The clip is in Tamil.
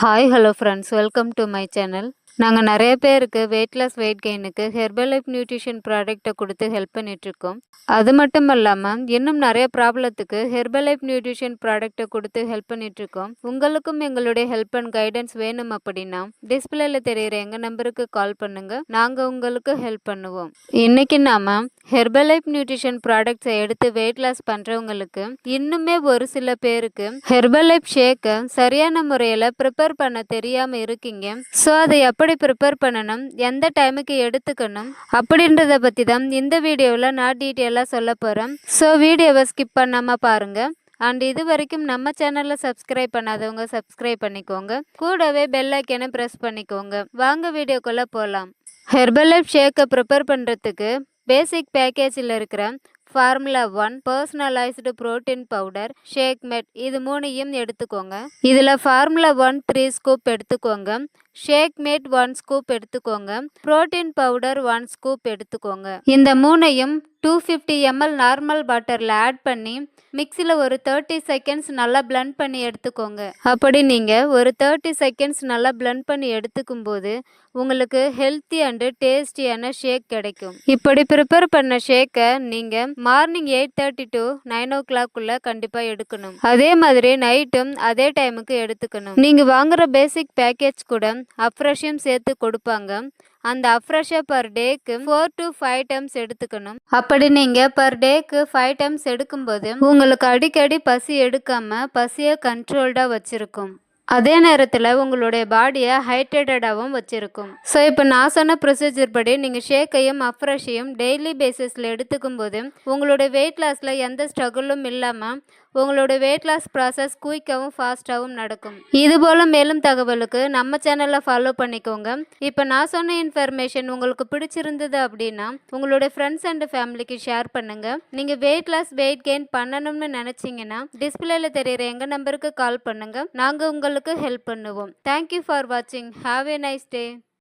Hi hello friends, welcome to my channel. நாங்கள் நிறைய பேருக்கு வெயிட் லாஸ் வெயிட் கெயினுக்கு ஹெர்பல் லைஃப் நியூட்ரிஷன் ப்ராடக்ட்டை கொடுத்து ஹெல்ப் பண்ணிகிட்ருக்கோம். அது மட்டும் இல்லாமல் இன்னும் நிறைய ப்ராப்ளத்துக்கு ஹெர்பல் லைஃப் நியூட்ரிஷன் ப்ராடக்ட்டை கொடுத்து ஹெல்ப் பண்ணிகிட்ருக்கோம். உங்களுக்கும் எங்களுடைய ஹெல்ப் அண்ட் கைடன்ஸ் வேணும் அப்படின்னா டிஸ்பிளேல தெரிகிற எங்கள் நம்பருக்கு கால் பண்ணுங்கள், நாங்கள் உங்களுக்கு ஹெல்ப் பண்ணுவோம். இன்றைக்கி நாம் ஹெர்பல் லைஃப் நியூட்ரிஷன் ப்ராடக்ட்ஸை எடுத்து வெயிட் லாஸ் பண்ணுறவங்களுக்கு இன்னுமே ஒரு சில பேருக்கு ஹெர்பல் லைஃப் ஷேக்கை சரியான முறையில் ப்ரிப்பேர் பண்ண தெரியாமல் இருக்கீங்க. ஸோ அதை எப்படி ப்ரிப்பேர் பண்ணணும், எந்த டைமுக்கு எடுத்துக்கணும் அப்படின்றத பற்றி தான் இந்த வீடியோவில் நான் டீட்டெயிலாக சொல்ல போகிறேன். ஸோ வீடியோவை ஸ்கிப் பண்ணாமல் பாருங்கள். அண்ட் இது வரைக்கும் நம்ம சேனலில் சப்ஸ்கிரைப் பண்ணாதவங்க சப்ஸ்கிரைப் பண்ணிக்கோங்க, கூடவே பெல் ஐக்கனை ப்ரெஸ் பண்ணிக்கோங்க. வாங்க வீடியோக்குள்ளே போகலாம். ஹெர்பல் லைஃப் ஷேக்கை ப்ரிப்பேர் பண்ணுறதுக்கு பேசிக் பேக்கேஜில் இருக்கிற formula 1 personalised protein powder, shake mate இது மூணையும் எடுத்துக்கோங்க. இதில் ஃபார்முலா 1 3 ஸ்கூப் எடுத்துக்கோங்க, ஷேக் மேட் 1 ஸ்கூப் எடுத்துக்கோங்க, புரோட்டீன் பவுடர் 1 ஸ்கூப் எடுத்துக்கோங்க. இந்த மூணையும் 250 ml நார்மல் வாட்டரில் ஆட் பண்ணி மிக்சியில் ஒரு 30 செகண்ட்ஸ் நல்லா பிளெண்ட் பண்ணி எடுத்துக்கோங்க. அப்படி நீங்கள் ஒரு 30 செகண்ட்ஸ் நல்லா பிளெண்ட் பண்ணி எடுத்துக்கும் போது உங்களுக்கு ஹெல்த்தி அண்டு டேஸ்டியான ஷேக் கிடைக்கும். இப்படி ப்ரிப்பேர் பண்ண ஷேக்கை நீங்கள் மார்னிங் 8:30 to 9 o'clock கண்டிப்பாக எடுக்கணும். அதே மாதிரி நைட்டும் அதே டைமுக்கு எடுத்துக்கணும். நீங்கள் வாங்குகிற பேசிக் பேக்கேஜ் கூட அப்ரெஷும் சேர்த்து கொடுப்பாங்க. அந்த அப்ரெஷை பர் டேக்கு 4 to 5 times எடுத்துக்கணும். அப்படி நீங்கள் பர் டேக்கு 5 times எடுக்கும்போது உங்களுக்கு அடிக்கடி பசி எடுக்காமல் பசியை கண்ட்ரோல்டாக வச்சுருக்கும். அதே நேரத்தில் உங்களுடைய பாடியை ஹைட்ரேட்டடாகவும் வச்சுருக்கும். ஸோ இப்போ நான் சொன்ன ப்ரொசீஜர் படி நீங்கள் ஷேக்கையும் அப்ரெஷையும் டெய்லி பேசிஸில் எடுத்துக்கும் போது உங்களுடைய வெயிட் லாஸில் எந்த ஸ்ட்ரகிளும் இல்லாமல் உங்களோட வெயிட் லாஸ் ப்ராசஸ் குயிக்காகவும் ஃபாஸ்ட்டாகவும் நடக்கும். இதுபோல் மேலும் தகவலுக்கு நம்ம சேனலை ஃபாலோ பண்ணிக்கோங்க. இப்போ நான் சொன்ன இன்ஃபர்மேஷன் உங்களுக்கு பிடிச்சிருந்தது அப்படின்னா உங்களோட ஃப்ரெண்ட்ஸ் அண்ட் ஃபேமிலிக்கு ஷேர் பண்ணுங்கள். நீங்கள் வெயிட் லாஸ் வெயிட் கெயின் பண்ணணும்னு நினச்சிங்கன்னா டிஸ்பிளேல தெரிகிற எங்கள் நம்பருக்கு கால் பண்ணுங்கள், நாங்கள் உங்களுக்கு ஹெல்ப் பண்ணுவோம். தேங்க்யூ ஃபார் வாட்சிங். Have a nice day.